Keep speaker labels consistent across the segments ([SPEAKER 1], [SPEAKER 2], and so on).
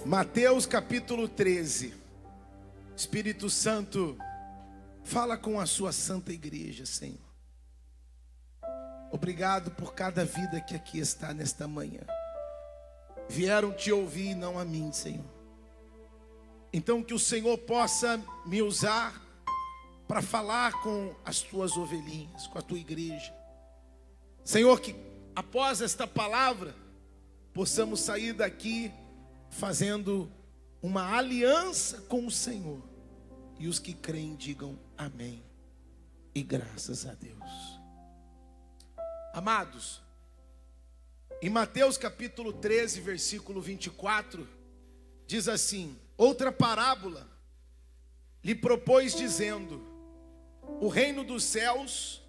[SPEAKER 1] Mateus capítulo 13. Espírito Santo, fala com a sua santa igreja, Senhor. Obrigado por cada vida que aqui está nesta manhã. Vieram te ouvir e não a mim, Senhor. Então que o Senhor possa me usar para falar com as tuas ovelhinhas, com a tua igreja. Senhor, que após esta palavra possamos sair daqui fazendo uma aliança com o Senhor. E os que creem digam amém e graças a Deus. Amados, em Mateus capítulo 13, versículo 24, diz assim: outra parábola lhe propôs dizendo: o reino dos céus,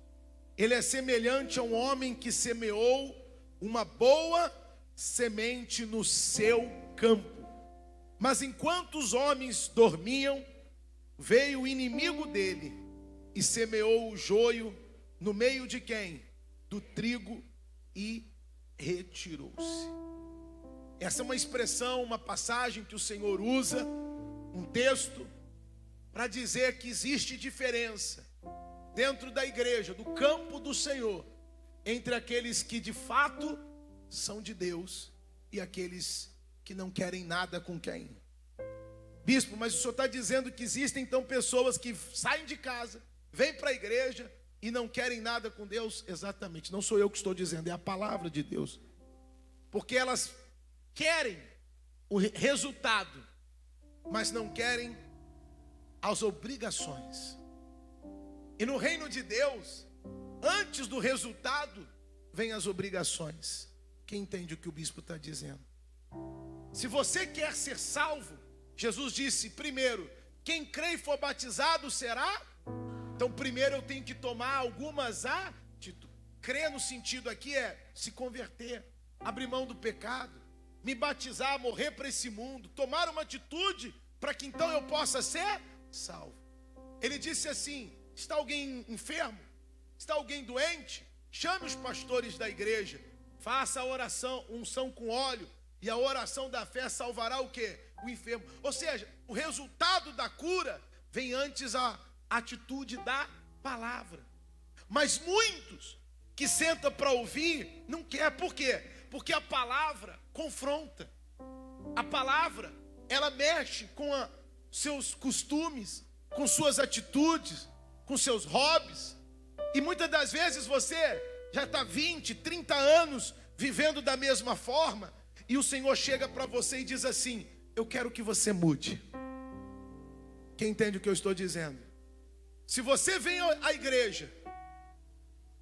[SPEAKER 1] ele é semelhante a um homem que semeou uma boa semente no seu campo. Mas enquanto os homens dormiam, veio o inimigo dele e semeou o joio no meio de quem? Do trigo, e retirou-se. Essa é uma expressão, uma passagem que o Senhor usa, um texto, para dizer que existe diferença dentro da igreja, do campo do Senhor, entre aqueles que de fato são de Deus e aqueles que não querem nada com quem? Bispo, mas o senhor está dizendo que existem então pessoas que saem de casa, vêm para a igreja e não querem nada com Deus? Exatamente, não sou eu que estou dizendo, é a palavra de Deus. Porque elas querem o resultado, mas não querem as obrigações. E no reino de Deus, antes do resultado, vem as obrigações. Quem entende o que o bispo está dizendo? Se você quer ser salvo, Jesus disse: primeiro, quem crê e for batizado será. Então primeiro eu tenho que tomar algumas atitudes. Crer no sentido aqui é se converter, abrir mão do pecado, me batizar, morrer para esse mundo, tomar uma atitude para que então eu possa ser salvo. Ele disse assim: está alguém enfermo? Está alguém doente? Chame os pastores da igreja, faça a oração, unção com óleo, e a oração da fé salvará o quê? O enfermo. Ou seja, o resultado da cura vem antes a atitude da palavra. Mas muitos que sentam para ouvir não quer. Por quê? Porque a palavra confronta. A palavra, ela mexe com seus costumes, com suas atitudes, com seus hobbies. E muitas das vezes você já está 20, 30 anos vivendo da mesma forma, e o Senhor chega para você e diz assim: eu quero que você mude. Quem entende o que eu estou dizendo? Se você vem à igreja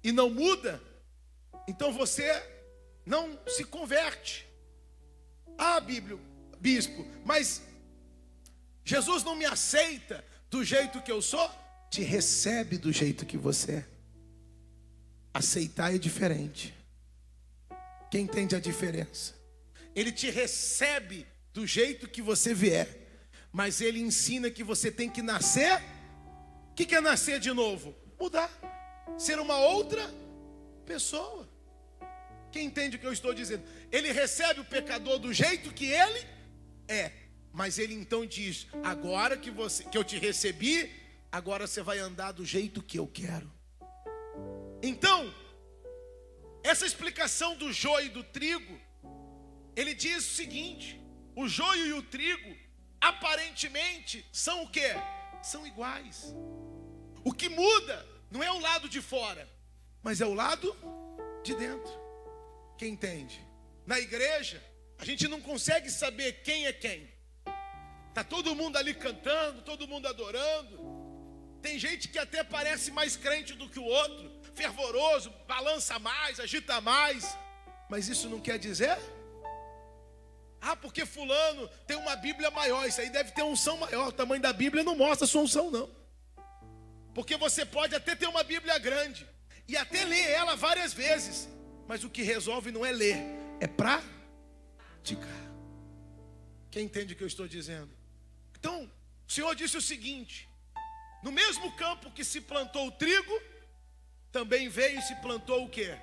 [SPEAKER 1] e não muda, então você não se converte. Ah, bispo, mas Jesus não me aceita do jeito que eu sou? Te recebe do jeito que você é. Aceitar é diferente. Quem entende a diferença? Ele te recebe do jeito que você vier, mas ele ensina que você tem que nascer. O que é nascer de novo? Mudar, ser uma outra pessoa. Quem entende o que eu estou dizendo? Ele recebe o pecador do jeito que ele é, mas ele então diz: agora que eu te recebi, agora você vai andar do jeito que eu quero. Então, essa explicação do joio e do trigo, ele diz o seguinte: o joio e o trigo aparentemente são o quê? São iguais. O que muda não é o lado de fora, mas é o lado de dentro. Quem entende? Na igreja, a gente não consegue saber quem é quem. Está todo mundo ali cantando, todo mundo adorando. Tem gente que até parece mais crente do que o outro, fervoroso, balança mais, agita mais. Mas isso não quer dizer... ah, porque fulano tem uma Bíblia maior, isso aí deve ter unção maior. O tamanho da Bíblia não mostra a sua unção, não. Porque você pode até ter uma Bíblia grande e até ler ela várias vezes, mas o que resolve não é ler, é praticar. Quem entende o que eu estou dizendo? Então, o Senhor disse o seguinte: no mesmo campo que se plantou o trigo, também veio e se plantou o quê?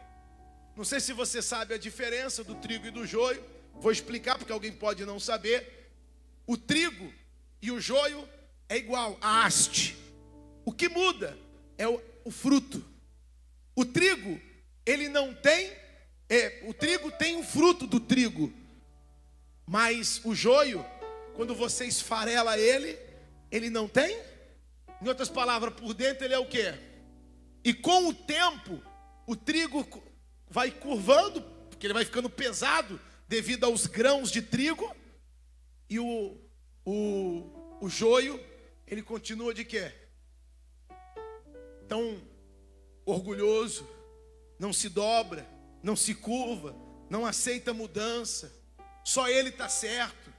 [SPEAKER 1] Não sei se você sabe a diferença do trigo e do joio. Vou explicar porque alguém pode não saber. o trigo e o joio é igual, a haste. O que muda é o fruto. O trigo, ele não tem, o trigo tem o fruto do trigo, mas o joio, quando você esfarela ele não tem. Em outras palavras, por dentro ele é o quê? E com o tempo, o trigo vai curvando, porque ele vai ficando pesado devido aos grãos de trigo, e o joio, ele continua de quê? Tão orgulhoso, não se dobra, não se curva, não aceita mudança, só ele está certo.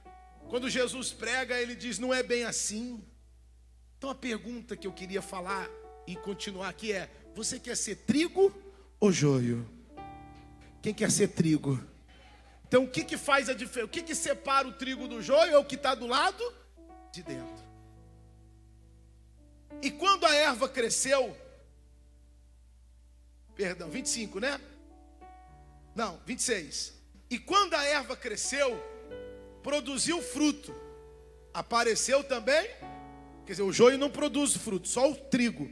[SPEAKER 1] Quando Jesus prega, ele diz, não é bem assim. Então a pergunta que eu queria falar e continuar aqui é, você quer ser trigo ou joio? Quem quer ser trigo? Então o que faz a diferença? O que separa o trigo do joio? É o que está do lado de dentro. E quando a erva cresceu, 25, né? Não, 26. E quando a erva cresceu, produziu fruto, apareceu também, quer dizer, o joio não produz fruto, só o trigo.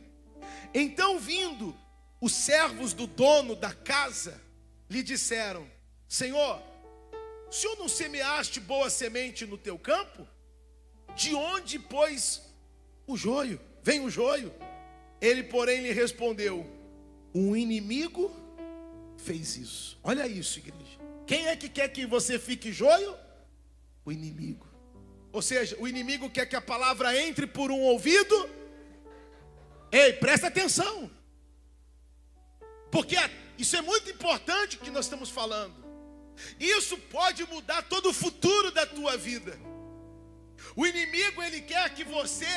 [SPEAKER 1] Então, vindo os servos do dono da casa, lhe disseram, Senhor, o senhor não semeaste boa semente no teu campo? De onde, pois, o joio? Vem o joio. Ele, porém, lhe respondeu, um inimigo fez isso. Olha isso, igreja. Quem é que quer que você fique joio? O inimigo. Ou seja, o inimigo quer que a palavra entre por um ouvido. Ei, presta atenção. Porque isso é muito importante que nós estamos falando. Isso pode mudar todo o futuro da tua vida. O inimigo, ele quer que você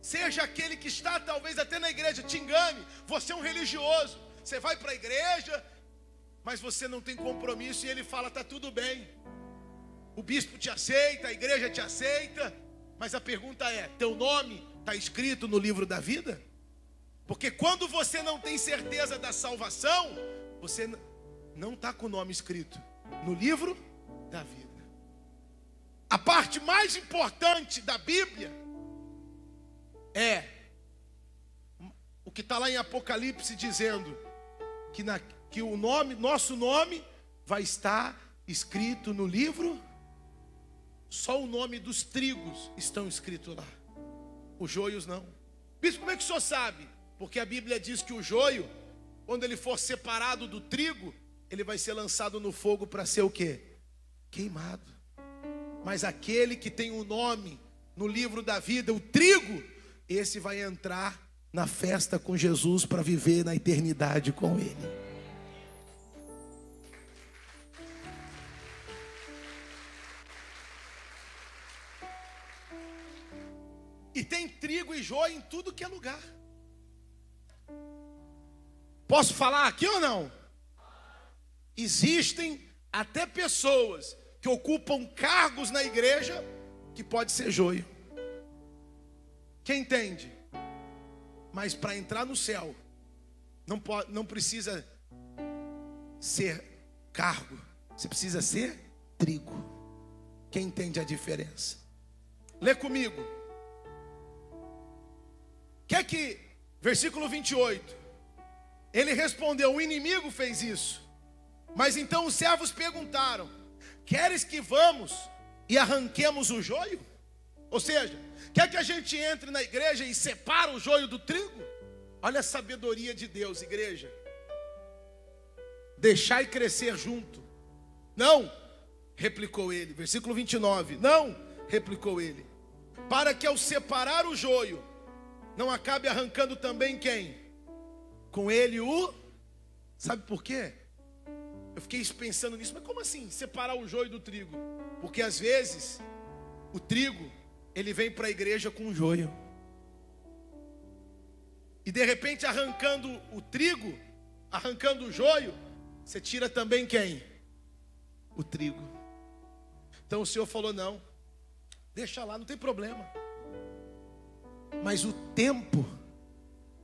[SPEAKER 1] seja aquele que está talvez até na igreja, te engane. Você é um religioso, você vai para a igreja, mas você não tem compromisso e ele fala, está tudo bem. O bispo te aceita, a igreja te aceita, mas a pergunta é, teu nome está escrito no livro da vida? Porque quando você não tem certeza da salvação, você não está com o nome escrito no livro da vida. A parte mais importante da Bíblia é o que está lá em Apocalipse dizendo que o nome, nosso nome vai estar escrito no livro. Só o nome dos trigos estão escritos lá, os joios não. Bispo, como é que o senhor sabe? Porque a Bíblia diz que o joio, quando ele for separado do trigo, ele vai ser lançado no fogo para ser o quê? Queimado. Mas aquele que tem o nome no livro da vida, o trigo, esse vai entrar na festa com Jesus para viver na eternidade com ele. E tem trigo e joio em tudo que é lugar. Posso falar aqui ou não? Existem até pessoas que ocupam cargos na igreja que pode ser joio. Quem entende? Mas para entrar no céu não precisa ser cargo, você precisa ser trigo. Quem entende a diferença? Lê comigo. Versículo 28. Ele respondeu, o inimigo fez isso. Mas então os servos perguntaram, queres que vamos e arranquemos o joio? Ou seja, quer que a gente entre na igreja e separe o joio do trigo? Olha a sabedoria de Deus, igreja. Deixai crescer junto. Não, replicou ele. Versículo 29. Não, replicou ele. Para que ao separar o joio, não acabe arrancando também quem? Com ele o... Sabe por quê? Eu fiquei pensando nisso, mas como assim separar o joio do trigo? Porque às vezes o trigo, ele vem para a igreja com o joio. E de repente arrancando o trigo, arrancando o joio, você tira também quem? O trigo. Então o Senhor falou, não, deixa lá, não tem problema. Mas o tempo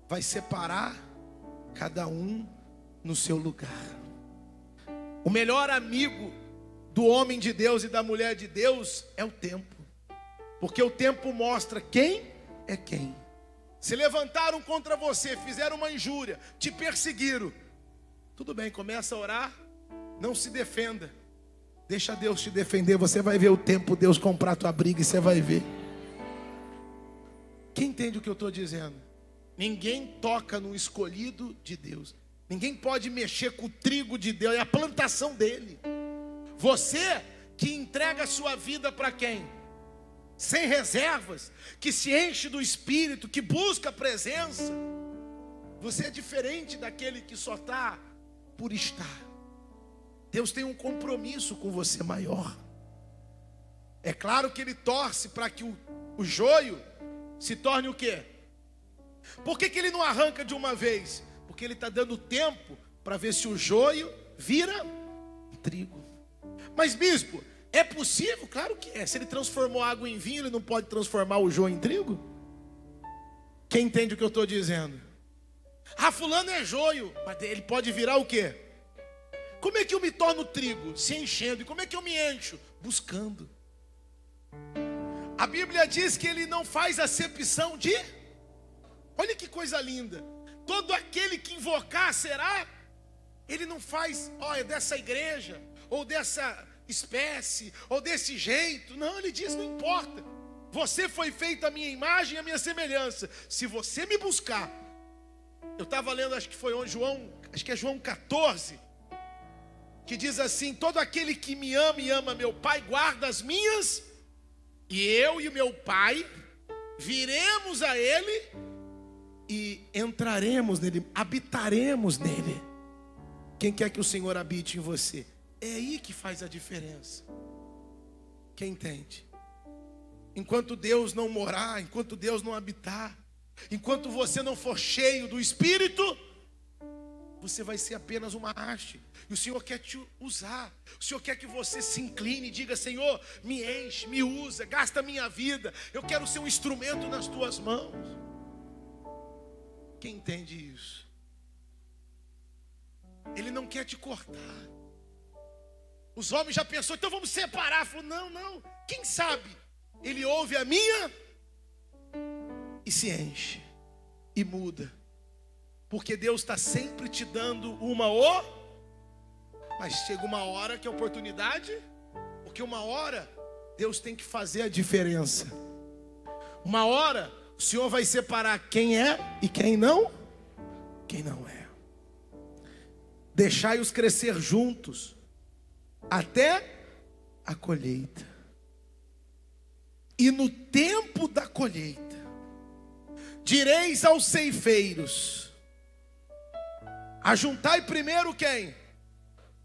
[SPEAKER 1] vai separar cada um no seu lugar. O melhor amigo do homem de Deus e da mulher de Deus é o tempo. Porque o tempo mostra quem é quem. Se levantaram contra você, fizeram uma injúria, te perseguiram, tudo bem, começa a orar, não se defenda, deixa Deus te defender. Você vai ver o tempo Deus comprar a tua briga e você vai ver. Quem entende o que eu estou dizendo? Ninguém toca no escolhido de Deus. Ninguém pode mexer com o trigo de Deus, é a plantação dele. Você que entrega a sua vida para quem? Sem reservas, que se enche do Espírito, que busca a presença. Você é diferente daquele que só está por estar. Deus tem um compromisso com você maior. É claro que Ele torce para que o joio se torne o quê? Por que Ele não arranca de uma vez? Porque Ele está dando tempo para ver se o joio vira trigo. Mas bispo, é possível? Claro que é. Se Ele transformou água em vinho, Ele não pode transformar o joio em trigo? Quem entende o que eu estou dizendo? Ah, fulano é joio, mas ele pode virar o quê? Como é que eu me torno trigo? Se enchendo. E como é que eu me encho? Buscando. A Bíblia diz que Ele não faz acepção de... Olha que coisa linda. Todo aquele que invocar será... Ele não faz, é dessa igreja, ou dessa espécie, ou desse jeito. Não, Ele diz, não importa. Você foi feito a minha imagem e a minha semelhança. Se você me buscar. Eu estava lendo, acho que foi João, acho que é João 14, que diz assim: todo aquele que me ama e ama meu Pai, guarda as minhas, e eu e o meu Pai viremos a Ele e entraremos nele, habitaremos nele. Quem quer que o Senhor habite em você? É aí que faz a diferença. Quem entende? Enquanto Deus não morar, enquanto Deus não habitar, enquanto você não for cheio do Espírito, você vai ser apenas uma haste. E o Senhor quer te usar. O Senhor quer que você se incline e diga: Senhor, me enche, me usa, gasta a minha vida. Eu quero ser um instrumento nas tuas mãos. Quem entende isso? Ele não quer te cortar. Os homens já pensou, então vamos separar. Falou, não. Quem sabe Ele ouve a minha e se enche e muda. Porque Deus está sempre te dando mas chega uma hora que é oportunidade. Porque uma hora Deus tem que fazer a diferença. Uma hora o Senhor vai separar quem é e quem não é. Deixai-os crescer juntos até a colheita. E no tempo da colheita direis aos ceifeiros: ajuntai primeiro quem?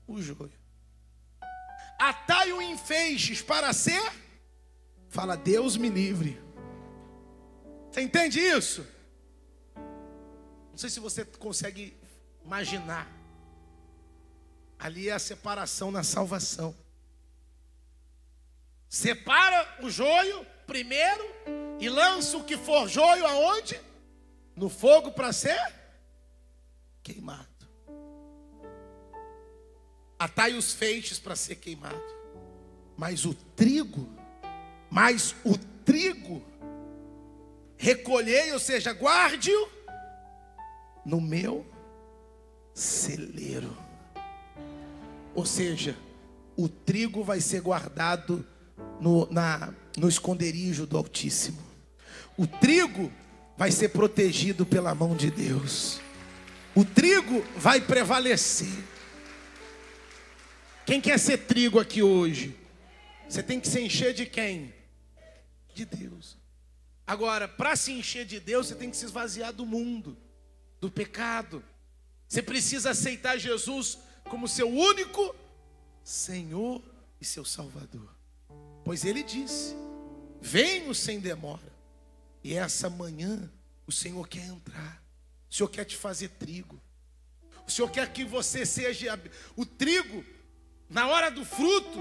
[SPEAKER 1] O joio. Atai-o em feixes para ser... Fala, Deus me livre. Você entende isso? Não sei se você consegue imaginar. Ali é a separação na salvação. Separa o joio primeiro e lança o que for joio aonde? No fogo para ser queimado. Atai os feixes para ser queimado. Mas o trigo, recolhei, ou seja, guarde-o no meu celeiro. Ou seja, o trigo vai ser guardado no esconderijo do Altíssimo. O trigo vai ser protegido pela mão de Deus. O trigo vai prevalecer. Quem quer ser trigo aqui hoje? Você tem que se encher de quem? De Deus. Agora, para se encher de Deus, você tem que se esvaziar do mundo, do pecado. Você precisa aceitar Jesus como seu único Senhor e seu Salvador. Pois Ele disse: venho sem demora. E essa manhã o Senhor quer entrar. O Senhor quer te fazer trigo. O Senhor quer que você seja o trigo. Na hora do fruto,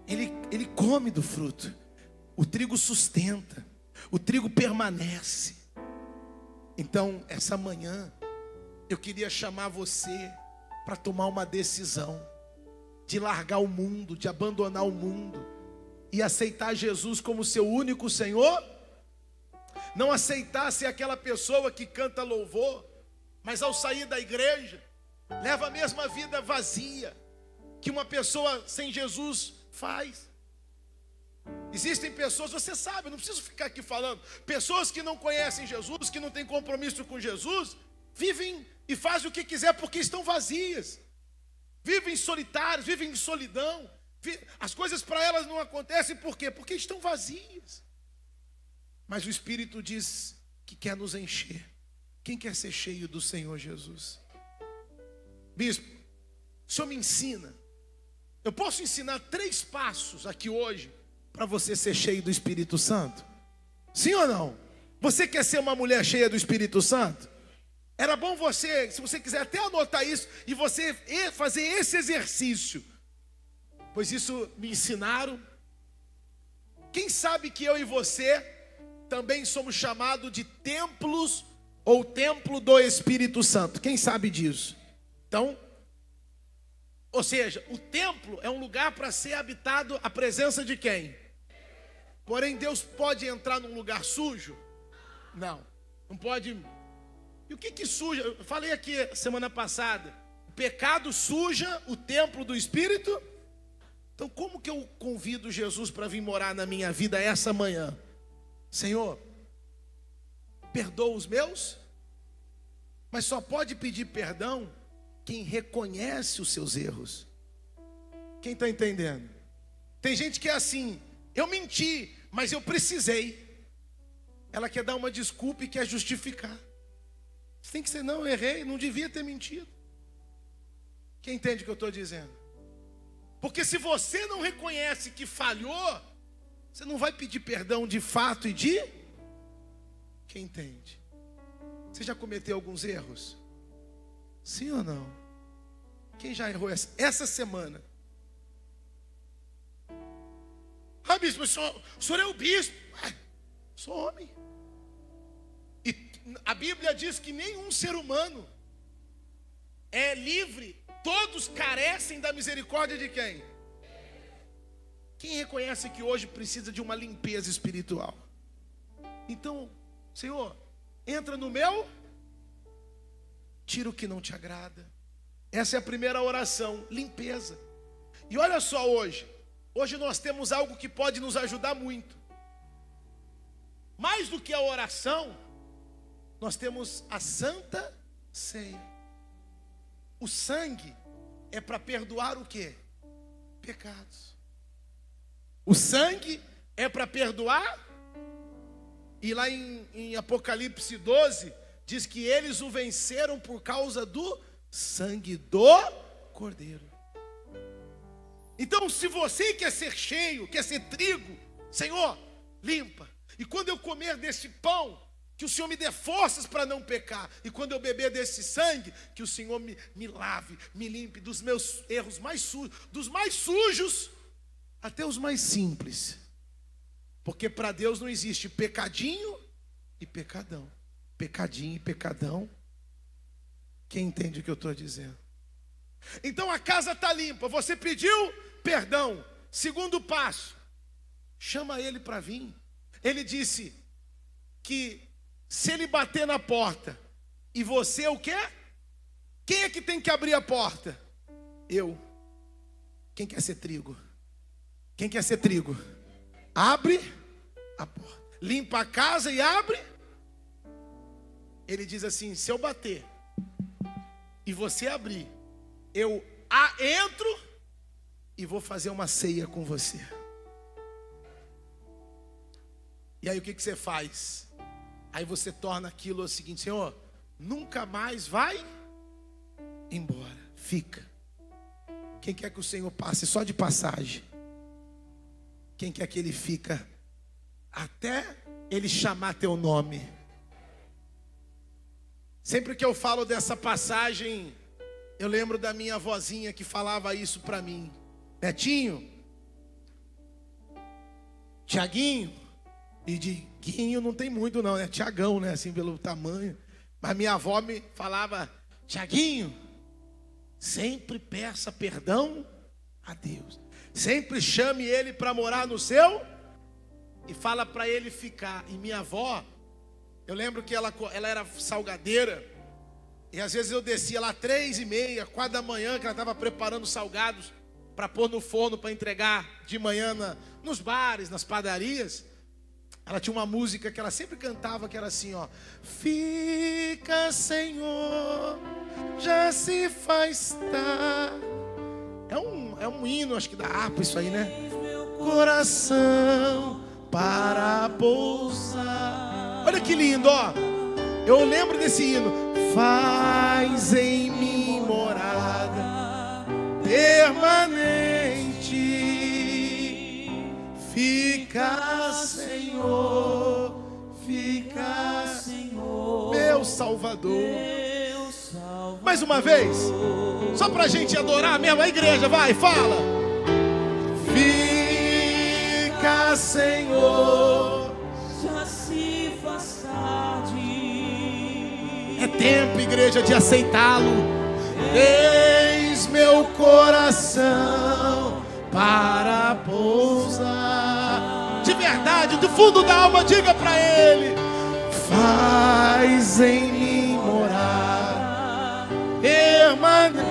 [SPEAKER 1] ele come do fruto. O trigo sustenta. O trigo permanece. Então, essa manhã, eu queria chamar você para tomar uma decisão de largar o mundo, de abandonar o mundo, e aceitar Jesus como seu único Senhor, não aceitar ser aquela pessoa que canta louvor, mas ao sair da igreja, leva a mesma vida vazia que uma pessoa sem Jesus faz. Existem pessoas, você sabe, eu não preciso ficar aqui falando, pessoas que não conhecem Jesus, que não têm compromisso com Jesus, vivem e fazem o que quiser porque estão vazias, vivem solitários, vivem em solidão, as coisas para elas não acontecem, por quê? Porque estão vazias. Mas o Espírito diz que quer nos encher. Quem quer ser cheio do Senhor Jesus? Bispo, o senhor me ensina. Eu posso ensinar 3 passos aqui hoje para você ser cheio do Espírito Santo? Sim ou não? Você quer ser uma mulher cheia do Espírito Santo? Era bom você, se você quiser até anotar isso, e você fazer esse exercício, pois isso me ensinaram. Quem sabe que eu e você também somos chamados de templos ou templo do Espírito Santo? Quem sabe disso? Então, ou seja, o templo é um lugar para ser habitado a presença de quem? Porém, Deus pode entrar num lugar sujo? Não, não pode. E o que suja? Eu falei aqui semana passada, o pecado suja o templo do Espírito. Então como que eu convido Jesus para vir morar na minha vida essa manhã? Senhor, perdoa os meus, mas só pode pedir perdão quem reconhece os seus erros. Quem está entendendo? Tem gente que é assim, eu menti, mas eu precisei. Ela quer dar uma desculpa e quer justificar. Você tem que ser, não, eu errei, não devia ter mentido. Quem entende o que eu estou dizendo? Porque se você não reconhece que falhou, você não vai pedir perdão de fato e de... Quem entende? Você já cometeu alguns erros? Sim ou não? Quem já errou essa semana? Ah, bispo, o senhor é o bispo. Sou homem. E a Bíblia diz que nenhum ser humano é livre. Todos carecem da misericórdia de quem? Quem reconhece que hoje precisa de uma limpeza espiritual? Então, Senhor, entra no meu, tira o que não te agrada. Essa é a primeira oração, limpeza. E olha só hoje nós temos algo que pode nos ajudar muito. Mais do que a oração, nós temos a Santa Ceia. O sangue é para perdoar o quê? Pecados. O sangue é para perdoar. E lá em Apocalipse 12, diz que eles o venceram por causa do sangue do Cordeiro. Então, se você quer ser cheio, quer ser trigo, Senhor, limpa. E quando eu comer desse pão, que o Senhor me dê forças para não pecar. E quando eu beber desse sangue, que o Senhor me lave, me limpe dos meus erros mais sujos, dos mais sujos até os mais simples. Porque para Deus não existe pecadinho e pecadão. Pecadinho e pecadão. Quem entende o que eu estou dizendo? Então a casa está limpa, você pediu perdão. Segundo passo, chama ele para vir. Ele disse que se ele bater na porta e você o quê? Quem é que tem que abrir a porta? Eu. Quem quer ser trigo? Quem quer ser trigo? Abre a porta. Limpa a casa e abre. Ele diz assim, se eu bater e você abrir, eu entro e vou fazer uma ceia com você. E aí o que você faz? Aí você torna aquilo o seguinte, Senhor, nunca mais vai embora, fica. Quem quer que o Senhor passe só de passagem? Quem quer que ele fica até ele chamar teu nome? Sempre que eu falo dessa passagem, eu lembro da minha vozinha que falava isso para mim. Netinho, Tiaguinho, e de Guinho não tem muito não, né? Tiagão, né? Assim pelo tamanho. Mas minha avó me falava, Tiaguinho, sempre peça perdão a Deus. Sempre chame ele para morar no seu e fala para ele ficar. E minha avó, eu lembro que ela era salgadeira. E às vezes eu descia lá 3h30, 4 da manhã, que ela estava preparando salgados para pôr no forno para entregar de manhã nos bares, nas padarias. Ela tinha uma música que ela sempre cantava, que era assim, ó: fica, Senhor, já se faz tarde. É um hino, acho que da harpa isso aí, né? Coração para pousar. Olha que lindo, ó. Eu lembro desse hino. Faz em mim morada permanente. Fica, Senhor, fica, Senhor, meu Salvador. Mais uma vez, só pra gente adorar mesmo a igreja, vai, fala. Fica, Senhor,
[SPEAKER 2] já se faz tarde.
[SPEAKER 1] É tempo, igreja, de aceitá-lo. Eis meu coração para pousar. De verdade, do fundo da alma, diga pra ele: faz em mim morar permanente.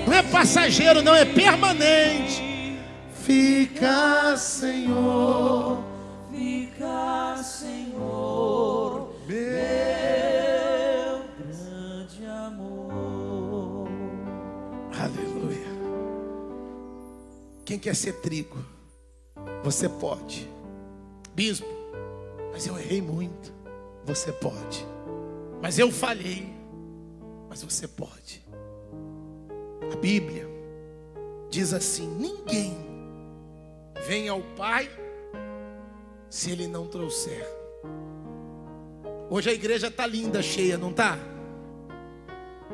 [SPEAKER 1] Não é passageiro, não, é permanente. Fica, Senhor,
[SPEAKER 2] Fica, Senhor,
[SPEAKER 1] meu
[SPEAKER 2] grande amor.
[SPEAKER 1] aleluia. Quem quer ser trigo? Você pode. Bispo, mas eu errei muito. Você pode. Mas eu falhei. Mas você pode. A Bíblia diz assim: ninguém vem ao Pai se Ele não trouxer. Hoje a igreja está linda, cheia, não está?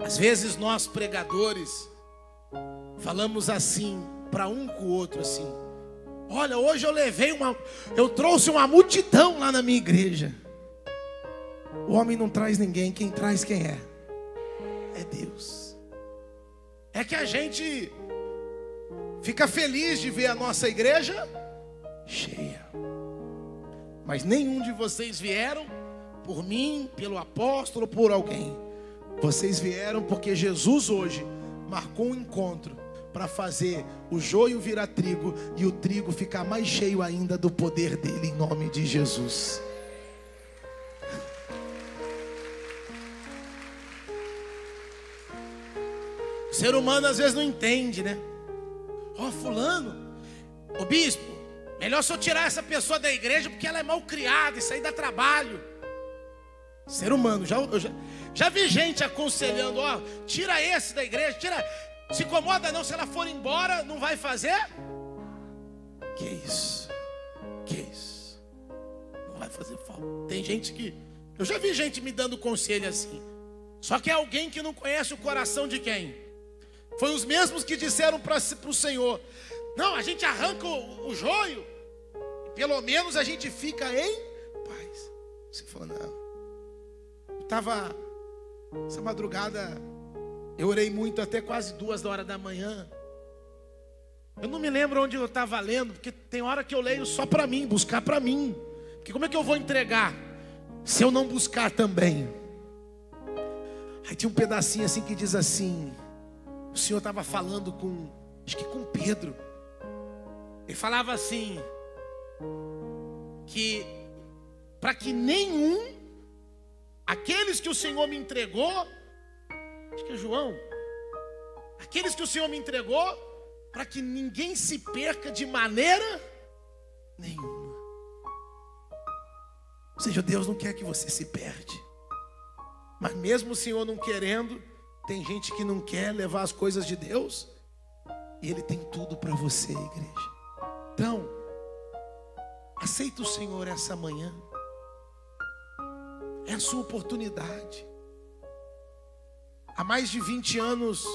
[SPEAKER 1] Às vezes nós pregadores falamos assim para um com o outro assim: olha, hoje eu trouxe uma multidão lá na minha igreja. O homem não traz ninguém, quem traz quem é? É Deus. É que a gente fica feliz de ver a nossa igreja cheia. Mas nenhum de vocês vieram por mim, pelo apóstolo, por alguém. Vocês vieram porque Jesus hoje marcou um encontro para fazer o joio virar trigo e o trigo ficar mais cheio ainda do poder dele, em nome de Jesus. O ser humano às vezes não entende, né? Ó, fulano, ô bispo, melhor só tirar essa pessoa da igreja porque ela é mal criada, isso aí dá trabalho. Ser humano, já vi gente aconselhando: ó, tira esse da igreja, se incomoda não, se ela for embora, não vai fazer? Que isso? Não vai fazer falta. Tem gente que, eu já vi gente me dando conselho assim. Só que é alguém que não conhece o coração de quem? Foi os mesmos que disseram para o Senhor: não, a gente arranca o joio, e pelo menos a gente fica em paz. Você falou: não. Essa madrugada, eu orei muito até quase 2h da manhã. Eu não me lembro onde eu estava lendo, porque tem hora que eu leio só para mim, buscar para mim. Porque como é que eu vou entregar se eu não buscar também? Aí tinha um pedacinho assim que diz assim: o Senhor estava falando acho que com Pedro. Ele falava assim, que para que aqueles que o Senhor me entregou, acho que é João, aqueles que o Senhor me entregou, para que ninguém se perca de maneira nenhuma. Ou seja, Deus não quer que você se perde. Mas mesmo o Senhor não querendo, tem gente que não quer levar as coisas de Deus, e Ele tem tudo para você, igreja. Então, aceita o Senhor essa manhã. É a sua oportunidade. Há mais de 20 anos,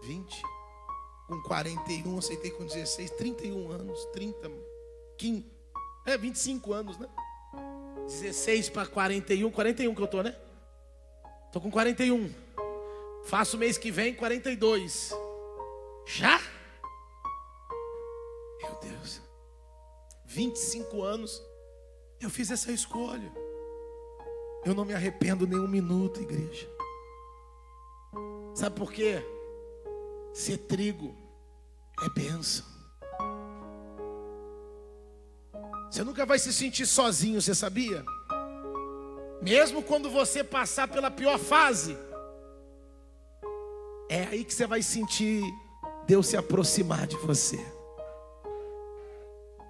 [SPEAKER 1] 20, com 41, aceitei com 16, 31 anos, 30, 15, 25 anos, né? 16 para 41 que eu estou, né? Estou com 41. Faço mês que vem 42. Já? 25 anos, eu fiz essa escolha. Eu não me arrependo nem um minuto, igreja. Sabe por quê? Ser trigo é bênção. Você nunca vai se sentir sozinho, você sabia? Mesmo quando você passar pela pior fase, é aí que você vai sentir Deus se aproximar de você.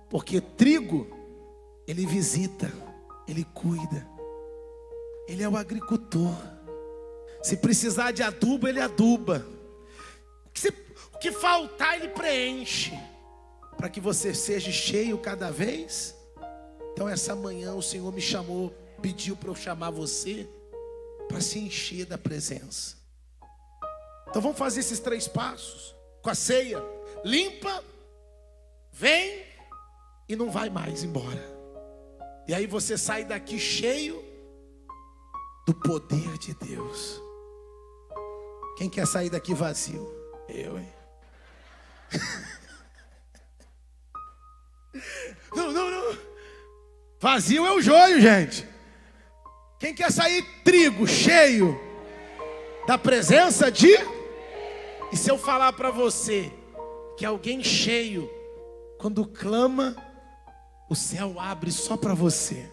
[SPEAKER 1] Porque trigo, ele visita, ele cuida. Ele é o agricultor. Se precisar de adubo, ele aduba. O que faltar, ele preenche, para que você seja cheio cada vez. Então essa manhã o Senhor me chamou, pediu para eu chamar você, para se encher da presença. Então vamos fazer esses 3 passos com a ceia. Limpa, vem e não vai mais embora. E aí você sai daqui cheio do poder de Deus. Quem quer sair daqui vazio? Eu, hein? Não. Vazio é o joio, gente. Quem quer sair trigo, cheio da presença de... E se eu falar para você que alguém cheio, quando clama, o céu abre só para você.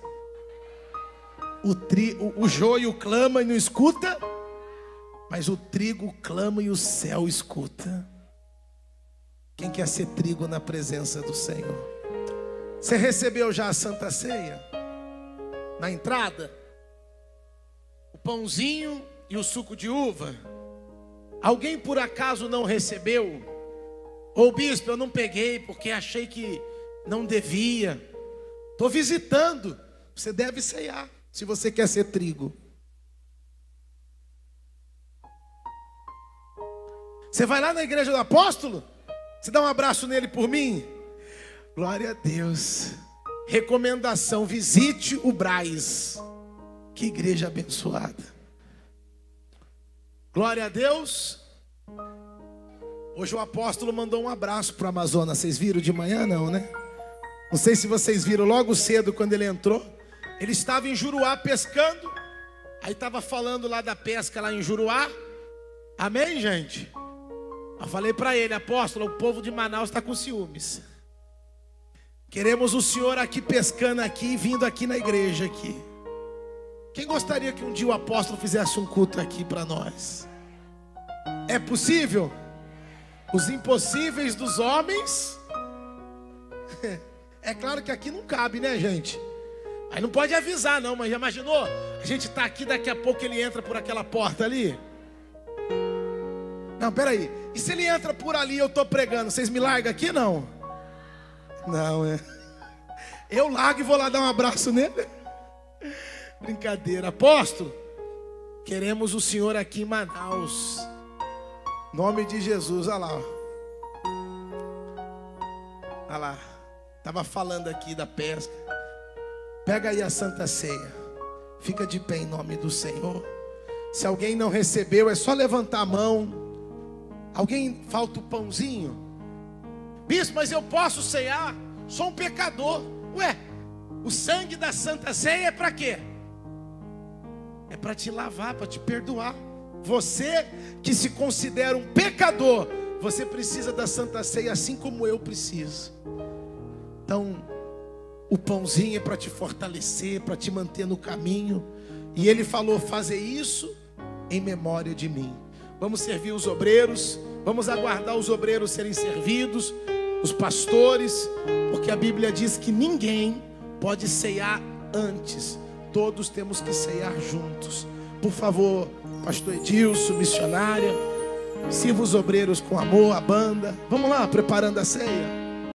[SPEAKER 1] O joio clama e não escuta, mas o trigo clama e o céu escuta. Quem quer ser trigo na presença do Senhor? Você recebeu já a Santa Ceia? Na entrada? O pãozinho e o suco de uva? Alguém por acaso não recebeu? Ou bispo, eu não peguei porque achei que não devia. Estou visitando. Você deve ceiar, se você quer ser trigo. Você vai lá na igreja do apóstolo? Você dá um abraço nele por mim? Glória a Deus. Recomendação, visite o Braz. Que igreja abençoada. Glória a Deus. Hoje o apóstolo mandou um abraço para o Amazonas. Vocês viram de manhã não, né? Não sei se vocês viram logo cedo quando ele entrou. Ele estava em Juruá pescando. Aí estava falando lá da pesca lá em Juruá. Amém, gente? Eu falei para ele, apóstolo, o povo de Manaus está com ciúmes. Queremos o senhor aqui pescando aqui, vindo aqui na igreja aqui. Quem gostaria que um dia o apóstolo fizesse um culto aqui para nós? É possível? Os impossíveis dos homens. É claro que aqui não cabe, né, gente? Aí não pode avisar não, mas já imaginou? A gente está aqui, daqui a pouco ele entra por aquela porta ali. Não, peraí. E se ele entra por ali e eu estou pregando, vocês me largam aqui, não? Não, é. Eu largo e vou lá dar um abraço nele. Brincadeira. Apóstolo, queremos o senhor aqui em Manaus. Nome de Jesus. Olha lá. Olha lá. Estava falando aqui da pesca. Pega aí a Santa Ceia. Fica de pé em nome do Senhor. Se alguém não recebeu, é só levantar a mão. Alguém falta o pãozinho? Bispo, mas eu posso ceiar? Sou um pecador. Ué, o sangue da Santa Ceia é para quê? É para te lavar, para te perdoar. Você que se considera um pecador, você precisa da Santa Ceia assim como eu preciso. Então, o pãozinho é para te fortalecer, para te manter no caminho. E ele falou, fazer isso em memória de mim. Vamos servir os obreiros, vamos aguardar os obreiros serem servidos, os pastores, porque a Bíblia diz que ninguém pode ceiar antes, todos temos que ceiar juntos. Por favor, pastor Edilson, missionária, sirva os obreiros com amor, a banda. Vamos lá, preparando a ceia.